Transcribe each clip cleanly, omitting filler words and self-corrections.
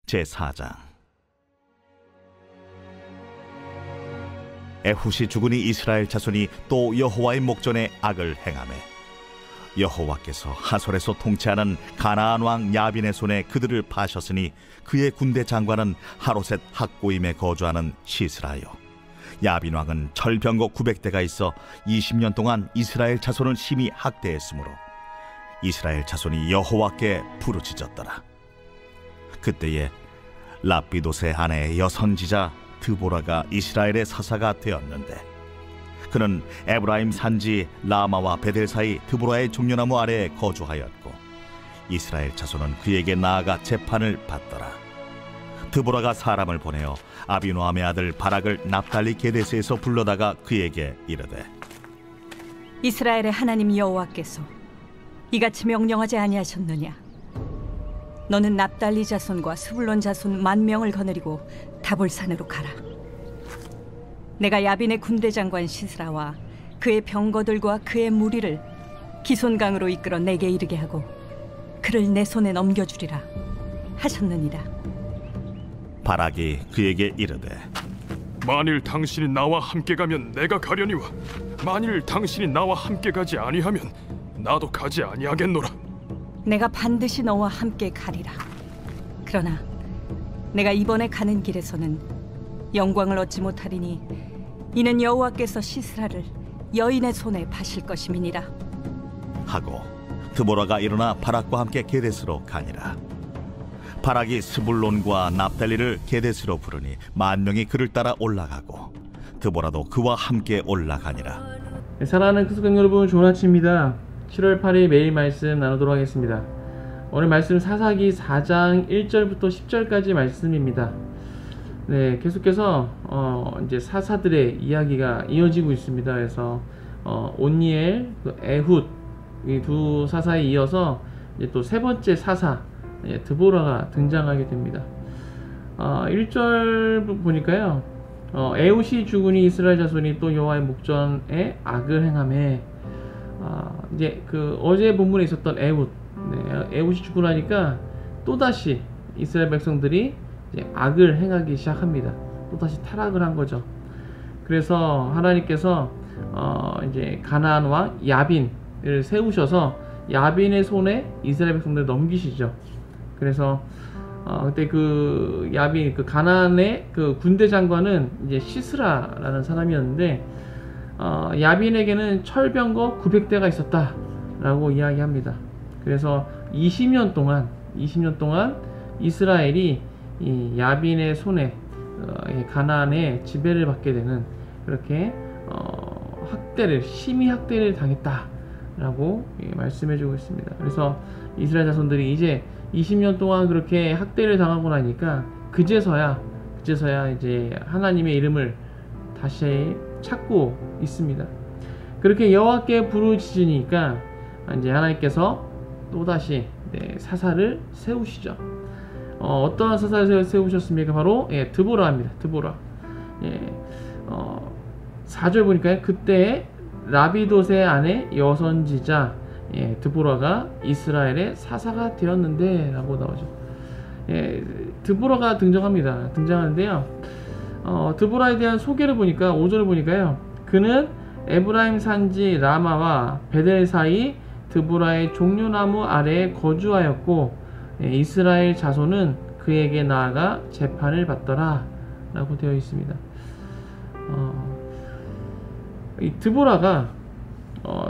제4장. 에훗이 죽으니 이스라엘 자손이 또 여호와의 목전에 악을 행하매 여호와께서 하솔에서 통치하는 가나안 왕 야빈의 손에 그들을 파셨으니 그의 군대 장관은 하로셋 학고임에 거주하는 시스라요. 야빈 왕은 철병거 900대가 있어 20년 동안 이스라엘 자손을 심히 학대했으므로 이스라엘 자손이 여호와께 부르짖었더라. 그때에 랍비도세 아내의 여선지자 드보라가 이스라엘의 사사가 되었는데 그는 에브라임 산지 라마와 베델 사이 드보라의 종려나무 아래에 거주하였고 이스라엘 자손은 그에게 나아가 재판을 받더라. 드보라가 사람을 보내어 아비노함의 아들 바락을 납달리 게데스에서 불러다가 그에게 이르되 이스라엘의 하나님 여호와께서 이같이 명령하지 아니하셨느냐? 너는 납달리 자손과 스불론 자손 10,000명을 거느리고 다볼산으로 가라. 내가 야빈의 군대 장관 시스라와 그의 병거들과 그의 무리를 기손강으로 이끌어 내게 이르게 하고 그를 내 손에 넘겨주리라 하셨느니라. 바락이 그에게 이르되 만일 당신이 나와 함께 가면 내가 가려니와 만일 당신이 나와 함께 가지 아니하면 나도 가지 아니하겠노라. 내가 반드시 너와 함께 가리라. 그러나 내가 이번에 가는 길에서는 영광을 얻지 못하리니 이는 여호와께서 시스라를 여인의 손에 파실 것임이니라 하고 드보라가 일어나 바락과 함께 게데스로 가니라. 바락이 스불론과 납달리를 게데스로 부르니 10,000명이 그를 따라 올라가고 드보라도 그와 함께 올라가니라. 사랑하는 크스강 여러분, 좋은 아침입니다. 7월 8일 매일 말씀 나누도록 하겠습니다. 오늘 말씀 사사기 4장 1절부터 10절까지 말씀입니다. 네, 계속해서 이제 사사들의 이야기가 이어지고 있습니다. 그래서 온니엘, 에훗 이 두 사사에 이어서 이제 또 세 번째 사사 드보라가 등장하게 됩니다. 1절 보니까요, 에훗이 죽으니 이스라엘 자손이 또 여호와의 목전에 악을 행하매. 이제 그 어제 본문에 있었던 에훗, 에훗이 죽고 나니까 또다시 이스라엘 백성들이 이제 악을 행하기 시작합니다. 또다시 타락을 한 거죠. 그래서 하나님께서 이제 가나안 왕 야빈을 세우셔서 야빈의 손에 이스라엘 백성들을 넘기시죠. 그래서 그때 그 야빈, 그 가나안의 그 군대 장관은 이제 시스라라는 사람이었는데 야빈에게는 철병거 900대가 있었다 라고 이야기합니다. 그래서 20년 동안 이스라엘이 이 야빈의 손에 가나안의 지배를 받게 되는, 그렇게 심히 학대를 당했다 라고 말씀해주고 있습니다. 그래서 이스라엘 자손들이 이제 20년 동안 그렇게 학대를 당하고 나니까 그제서야 이제 하나님의 이름을 다시 찾고 있습니다. 그렇게 여호와께 부르짖으니까 이제 하나님께서 또다시 사사를 세우시죠. 어떠한 사사를 세우셨습니까? 바로 드보라입니다. 드보라. 4절 보니까요, 그때 라비도세 아내 여선지자 드보라가 이스라엘의 사사가 되었는데 라고 나오죠. 드보라가 등장하는데요, 드보라에 대한 소개를 보니까 5절을 보니까요, 그는 에브라임 산지 라마와 베델 사이 드보라의 종려나무 아래에 거주하였고 이스라엘 자손은 그에게 나아가 재판을 받더라 라고 되어 있습니다. 이 드보라가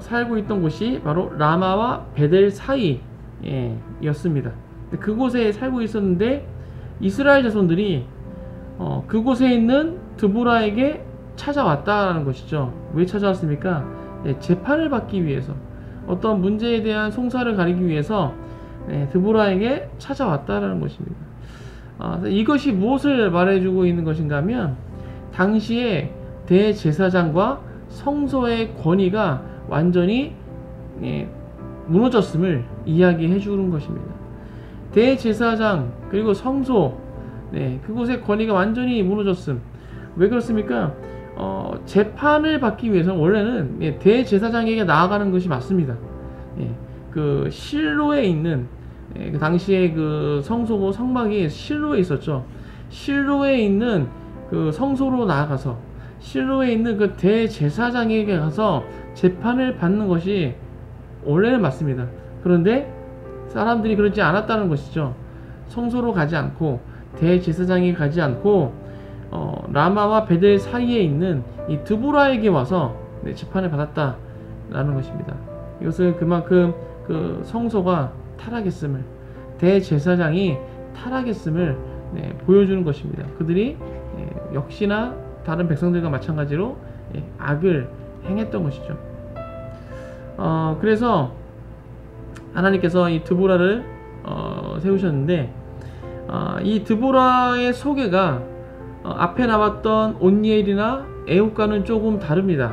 살고 있던 곳이 바로 라마와 베델 사이였습니다. 그곳에 살고 있었는데 이스라엘 자손들이 그곳에 있는 드보라에게 찾아왔다라는 것이죠. 왜 찾아왔습니까? 재판을 받기 위해서, 어떤 문제에 대한 송사를 가리기 위해서 드보라에게 찾아왔다라는 것입니다. 이것이 무엇을 말해주고 있는 것인가 하면, 당시에 대제사장과 성소의 권위가 완전히 무너졌음을 이야기해 주는 것입니다. 대제사장 그리고 성소, 그곳의 권위가 완전히 무너졌음. 왜 그렇습니까? 재판을 받기 위해서는 원래는 예, 대제사장에게 나아가는 것이 맞습니다. 예, 그 실로에 있는 예, 그 당시에 그 성소고 성막이 실로에 있었죠. 실로에 있는 그 성소로 나아가서 실로에 있는 그 대제사장에게 가서 재판을 받는 것이 원래는 맞습니다. 그런데 사람들이 그러지 않았다는 것이죠. 성소로 가지 않고 대제사장이 가지 않고 라마와 베델 사이에 있는 이 드보라에게 와서 네, 재판을 받았다라는 것입니다. 이것은 그만큼 그 성소가 타락했음을, 대제사장이 타락했음을 네, 보여주는 것입니다. 그들이 역시나 다른 백성들과 마찬가지로 악을 행했던 것이죠. 그래서 하나님께서 이 드보라를 세우셨는데 이 드보라의 소개가 앞에 나왔던 온니엘이나 에훗과는 조금 다릅니다.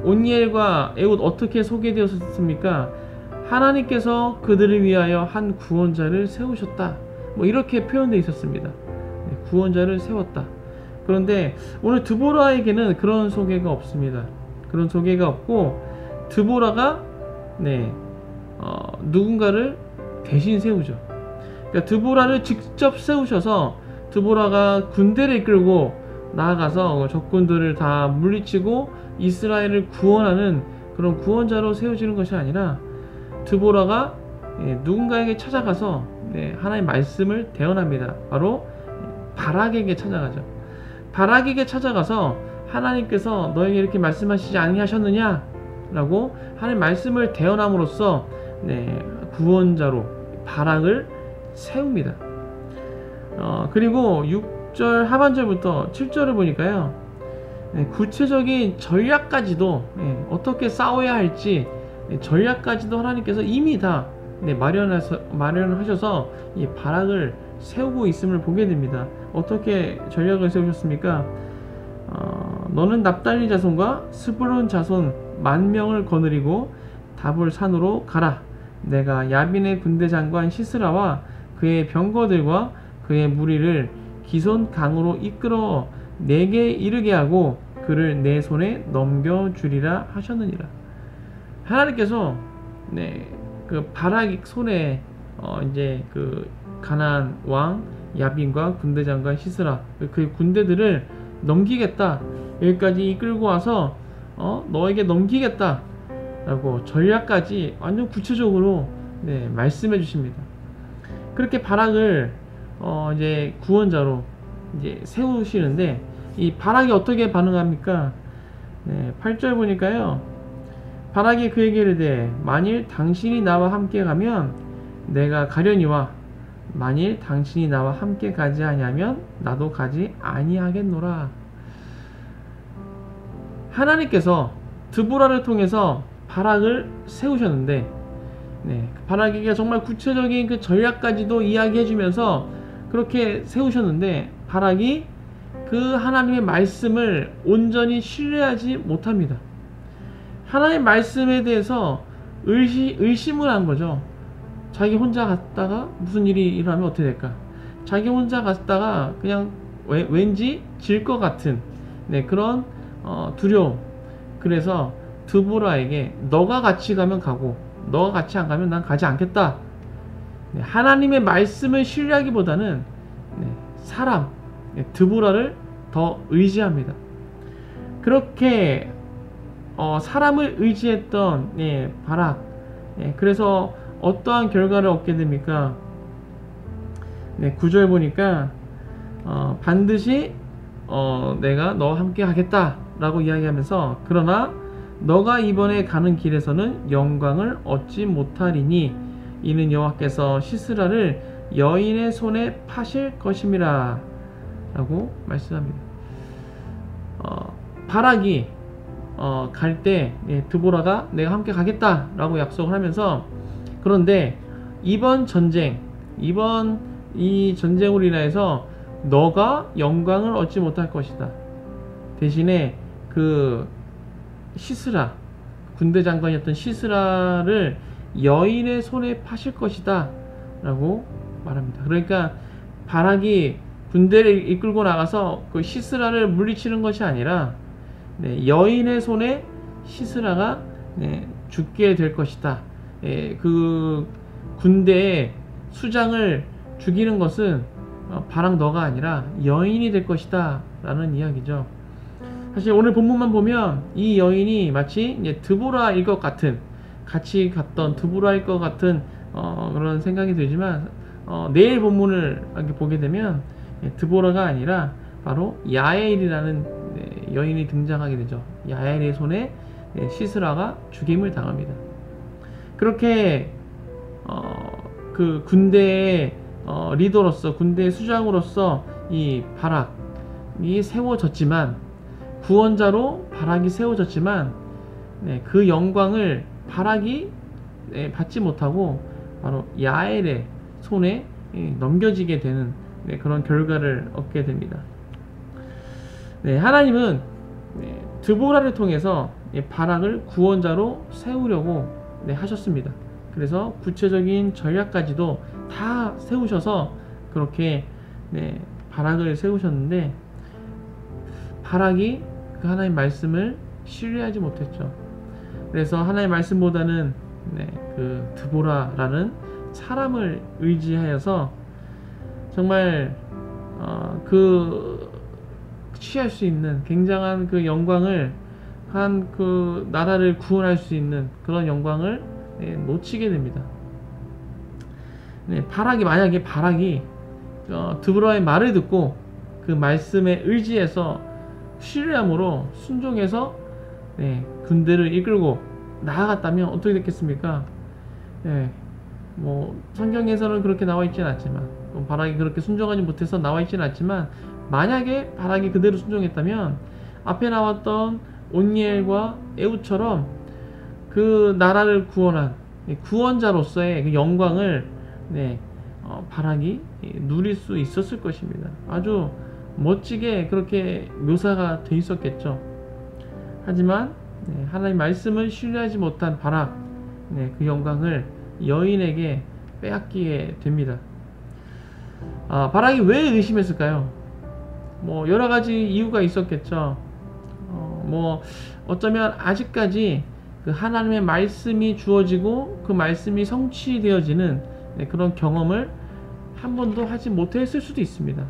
온니엘과 에훗 어떻게 소개되었습니까? 하나님께서 그들을 위하여 한 구원자를 세우셨다. 뭐 이렇게 표현되어 있었습니다. 구원자를 세웠다. 그런데 오늘 드보라에게는 그런 소개가 없습니다. 그런 소개가 없고 드보라가 누군가를 대신 세우죠. 그러니까 드보라를 직접 세우셔서 드보라가 군대를 이끌고 나아가서 적군들을 다 물리치고 이스라엘을 구원하는 그런 구원자로 세워지는 것이 아니라 드보라가 누군가에게 찾아가서 하나님의 말씀을 대언합니다. 바로 바락에게 찾아가죠. 바락에게 찾아가서 하나님께서 너에게 이렇게 말씀하시지 아니하셨느냐? 라고 하나님의 말씀을 대언함으로써 구원자로 바락을 세웁니다. 그리고 6절 하반절부터 7절을 보니까요, 구체적인 전략까지도 어떻게 싸워야 할지 전략까지도 하나님께서 이미 다 마련하셔서 이 바락을 세우고 있음을 보게 됩니다. 어떻게 전략을 세우셨습니까? 너는 납달리 자손과 스불론 자손 10,000명을 거느리고 다볼 산으로 가라. 내가 야빈의 군대 장관 시스라와 그의 병거들과 그의 무리를 기손 강으로 이끌어 내게 이르게 하고 그를 내 손에 넘겨주리라 하셨느니라. 하나님께서 그 바락 손에 이제 그 가나안 왕 야빈과 군대 장관 시스라 그 군대들을 넘기겠다. 여기까지 이끌고 와서 너에게 넘기겠다 라고 전략까지 완전 구체적으로 말씀해 주십니다. 그렇게 바락을 이제 구원자로 이제 세우시는데 이 바락이 어떻게 반응합니까? 8절 보니까요, 바락이 그에게 이르되 만일 당신이 나와 함께 가면 내가 가려니와 만일 당신이 나와 함께 가지 아니하면 나도 가지 아니하겠노라. 하나님께서 드보라를 통해서 바락을 세우셨는데 바락에게 정말 구체적인 그 전략까지도 이야기해주면서 그렇게 세우셨는데 바락이 그 하나님의 말씀을 온전히 신뢰하지 못합니다. 하나님의 말씀에 대해서 의심을 한 거죠. 자기 혼자 갔다가 무슨 일이 일어나면 어떻게 될까? 자기 혼자 갔다가 그냥 왠지 질 것 같은 그런 두려움. 그래서 드보라에게 너가 같이 가면 가고 너가 같이 안 가면 난 가지 않겠다. 하나님의 말씀을 신뢰하기보다는 사람 드보라를 더 의지합니다. 그렇게 사람을 의지했던 바락, 그래서 어떠한 결과를 얻게 됩니까? 9절 보니까 반드시 내가 너와 함께 하겠다 라고 이야기하면서 그러나 너가 이번에 가는 길에서는 영광을 얻지 못하리니 이는 여호와께서 시스라를 여인의 손에 파실 것임이라 라고 말씀합니다. 바락이 갈 때 드보라가 내가 함께 가겠다 라고 약속을 하면서, 그런데 이번 이 전쟁으로 인해서 너가 영광을 얻지 못할 것이다. 대신에 그 시스라, 군대 장관이었던 시스라를 여인의 손에 파실 것이다 라고 말합니다. 그러니까 바락이 군대를 이끌고 나가서 그 시스라를 물리치는 것이 아니라 여인의 손에 시스라가 죽게 될 것이다. 그 군대의 수장을 죽이는 것은 바락 너가 아니라 여인이 될 것이다 라는 이야기죠. 사실 오늘 본문만 보면 이 여인이 마치 이제 드보라일 것 같은, 같이 갔던 드보라일 것 같은 그런 생각이 들지만 내일 본문을 이렇게 보게 되면 드보라가 아니라 바로 야엘이라는 여인이 등장하게 되죠. 야엘의 손에 시스라가 죽임을 당합니다. 그렇게 그 군대의 리더로서, 군대의 수장으로서 이 바락이 세워졌지만, 구원자로 바락이 세워졌지만 그 영광을 바락이 받지 못하고 바로 야엘의 손에 넘겨지게 되는 그런 결과를 얻게 됩니다. 하나님은 드보라를 통해서 바락을 구원자로 세우려고 하셨습니다. 그래서 구체적인 전략까지도 다 세우셔서 그렇게 바락을 세우셨는데, 바락이 그 하나님 말씀을 신뢰하지 못했죠. 그래서 하나님 말씀보다는 그 드보라라는 사람을 의지하여서 정말 그 취할 수 있는 굉장한 그 영광을, 한 그 나라를 구원할 수 있는 그런 영광을 놓치게 됩니다. 만약에 바락이 드보라의 말을 듣고 그 말씀에 의지해서 신뢰함으로 순종해서 군대를 이끌고 나아갔다면 어떻게 됐겠습니까? 뭐 성경에서는 그렇게 나와 있지는 않지만, 바락이 그렇게 순종하지 못해서 나와 있지는 않지만, 만약에 바락이 그대로 순종했다면 앞에 나왔던 온니엘과 에훗처럼 그 나라를 구원한 구원자로서의 그 영광을 바락이 누릴 수 있었을 것입니다. 아주 멋지게 그렇게 묘사가 돼 있었겠죠. 하지만 하나님 말씀을 신뢰하지 못한 바락, 그 영광을 여인에게 빼앗기게 됩니다. 바락이 왜 의심했을까요? 뭐 여러 가지 이유가 있었겠죠. 뭐 어쩌면 아직까지 그 하나님의 말씀이 주어지고 그 말씀이 성취되어지는 그런 경험을 한 번도 하지 못했을 수도 있습니다.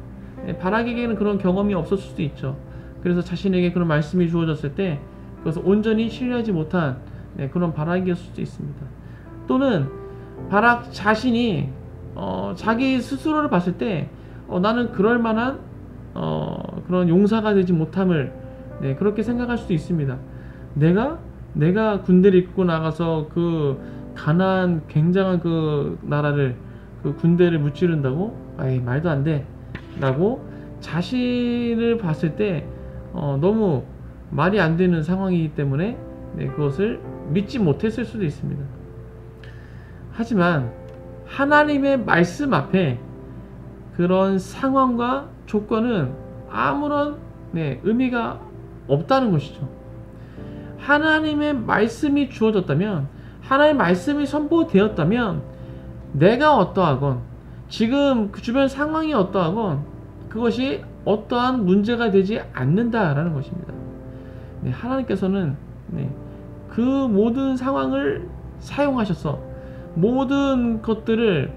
바락에게는 그런 경험이 없었을 수도 있죠. 그래서 자신에게 그런 말씀이 주어졌을 때 그것을 온전히 신뢰하지 못한 그런 바락이었을 수도 있습니다. 또는 바락 자신이 자기 스스로를 봤을 때 나는 그럴 만한 그런 용사가 되지 못함을 그렇게 생각할 수도 있습니다. 내가 군대를 이끌고 나가서 그 가나안 굉장한 그 나라를, 그 군대를 무찌른다고? 아이, 말도 안 돼 라고 자신을 봤을 때 너무 말이 안 되는 상황이기 때문에 그것을 믿지 못했을 수도 있습니다. 하지만 하나님의 말씀 앞에 그런 상황과 조건은 아무런 의미가 없다는 것이죠. 하나님의 말씀이 주어졌다면, 하나님의 말씀이 선포되었다면, 내가 어떠하건, 지금 그 주변 상황이 어떠하건 그것이 어떠한 문제가 되지 않는다라는 것입니다. 하나님께서는 그 모든 상황을 사용하셔서 모든 것들을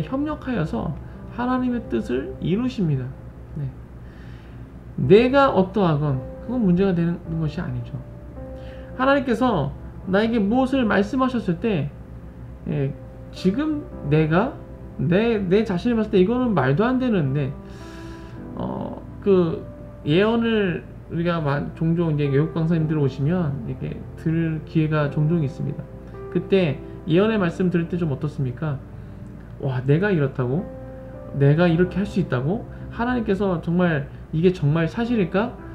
협력하여서 하나님의 뜻을 이루십니다. 내가 어떠하건 그건 문제가 되는 것이 아니죠. 하나님께서 나에게 무엇을 말씀하셨을 때 지금 내가 내 자신을 봤을 때 이거는 말도 안 되는데 그 예언을 우리가 종종 이제 외국 강사님들 오시면 이렇게 들을 기회가 종종 있습니다. 그때 예언의 말씀 들을 때 좀 어떻습니까? 와, 내가 이렇다고? 내가 이렇게 할 수 있다고? 하나님께서 정말 이게 정말 사실일까?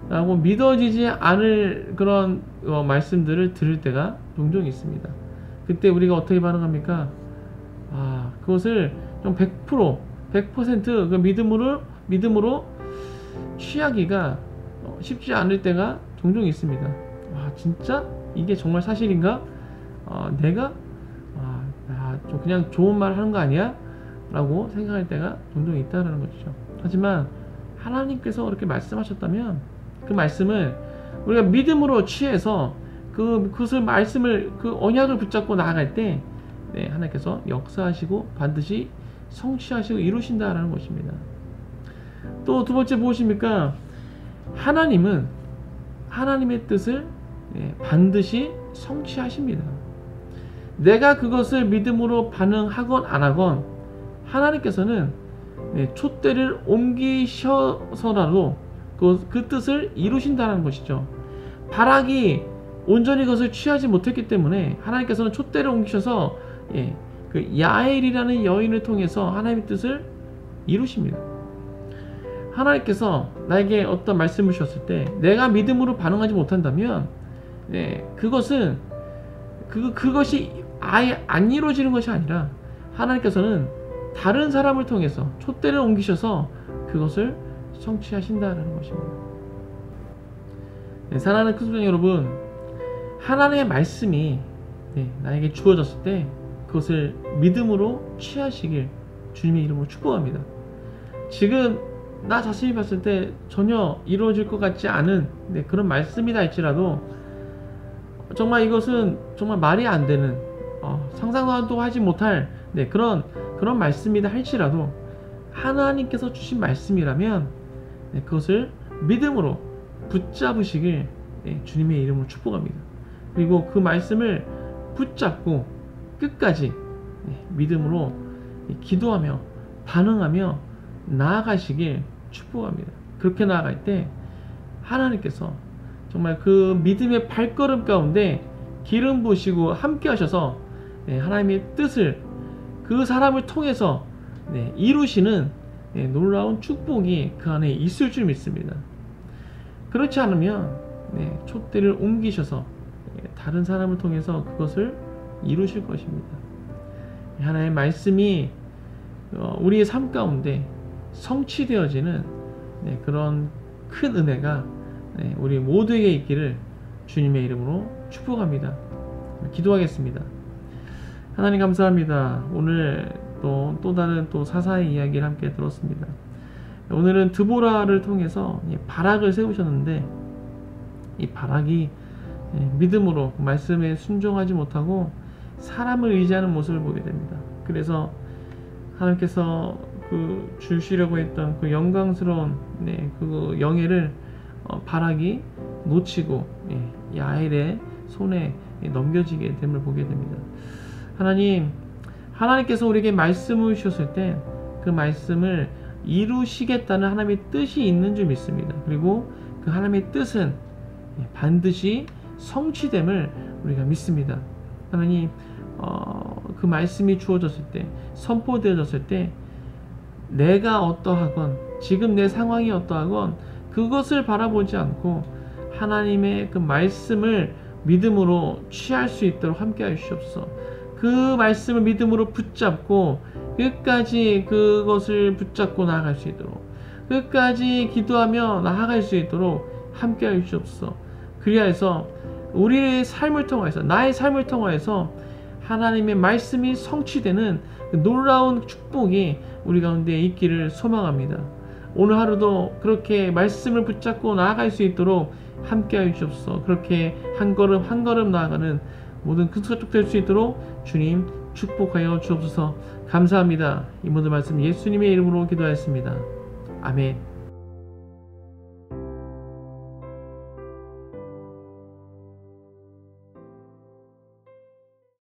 라고 믿어지지 않을 그런 말씀들을 들을 때가 종종 있습니다. 그때 우리가 어떻게 반응합니까? 그것을 좀 100% 그 믿음으로 취하기가 쉽지 않을 때가 종종 있습니다. 진짜 이게 정말 사실인가? 내가 좀 그냥 좋은 말 하는 거 아니야? 라고 생각할 때가 종종 있다는 것이죠. 하지만 하나님께서 그렇게 말씀하셨다면 그 말씀을 우리가 믿음으로 취해서 그것을 말씀을 그 언약을 붙잡고 나아갈 때 하나님께서 역사하시고 반드시 성취하시고 이루신다라는 것입니다. 또 두 번째 무엇입니까? 하나님은 하나님의 뜻을 반드시 성취하십니다. 내가 그것을 믿음으로 반응하건 안 하건 하나님께서는 촛대를 옮기셔서라도 그 뜻을 이루신다는 것이죠. 바락이 온전히 그것을 취하지 못했기 때문에 하나님께서는 촛대를 옮기셔서 그 야엘이라는 여인을 통해서 하나님의 뜻을 이루십니다. 하나님께서 나에게 어떤 말씀을 주셨을 때 내가 믿음으로 반응하지 못한다면 그것이 아예 안 이루어지는 것이 아니라 하나님께서는 다른 사람을 통해서 촛대를 옮기셔서 그것을 성취하신다는 것입니다. 사랑하는 크리스찬 여러분, 하나님의 말씀이 나에게 주어졌을 때 그것을 믿음으로 취하시길 주님의 이름으로 축복합니다. 지금 나 자신이 봤을 때 전혀 이루어질 것 같지 않은 그런 말씀이다 할지라도 정말 이것은 정말 말이 안 되는 상상도 하지 못할 그런 말씀이다 할지라도 하나님께서 주신 말씀이라면 그것을 믿음으로 붙잡으시길 주님의 이름으로 축복합니다. 그리고 그 말씀을 붙잡고 끝까지 믿음으로 기도하며 반응하며 나아가시길 축복합니다. 그렇게 나아갈 때 하나님께서 정말 그 믿음의 발걸음 가운데 기름 부으시고 함께 하셔서 하나님의 뜻을 그 사람을 통해서 이루시는 놀라운 축복이 그 안에 있을 줄 믿습니다. 그렇지 않으면 촛대를 옮기셔서 다른 사람을 통해서 그것을 이루실 것입니다. 하나님의 말씀이 우리의 삶 가운데 성취되어지는 그런 큰 은혜가 우리 모두에게 있기를 주님의 이름으로 축복합니다. 기도하겠습니다. 하나님 감사합니다. 오늘 또 다른 사사의 이야기를 함께 들었습니다. 오늘은 드보라를 통해서 바락을 세우셨는데 이 바락이 믿음으로 말씀에 순종하지 못하고 사람을 의지하는 모습을 보게 됩니다. 그래서 하나님께서 주시려고 했던 그 영광스러운 그 영예를 바락이 놓치고 야엘의 손에 넘겨지게 됨을 보게 됩니다. 하나님께서 우리에게 말씀을 주셨을 때 그 말씀을 이루시겠다는 하나님의 뜻이 있는 줄 믿습니다. 그리고 그 하나님의 뜻은 반드시 성취됨을 우리가 믿습니다. 하나님, 그 말씀이 주어졌을 때, 선포되어졌을 때 내가 어떠하건 지금 내 상황이 어떠하건 그것을 바라보지 않고 하나님의 그 말씀을 믿음으로 취할 수 있도록 함께 하시옵소서. 그 말씀을 믿음으로 붙잡고 끝까지 그것을 붙잡고 나아갈 수 있도록, 끝까지 기도하며 나아갈 수 있도록 함께 하시옵소서. 그리하여서 우리의 삶을 통하여서, 나의 삶을 통하여서 하나님의 말씀이 성취되는 놀라운 축복이 우리 가운데 있기를 소망합니다. 오늘 하루도 그렇게 말씀을 붙잡고 나아갈 수 있도록 함께 하시옵소서. 그렇게 한 걸음 한 걸음 나아가는 모든 큰 가족 될 수 있도록 주님 축복하여 주옵소서. 감사합니다. 이 모든 말씀 예수님의 이름으로 기도하였습니다. 아멘.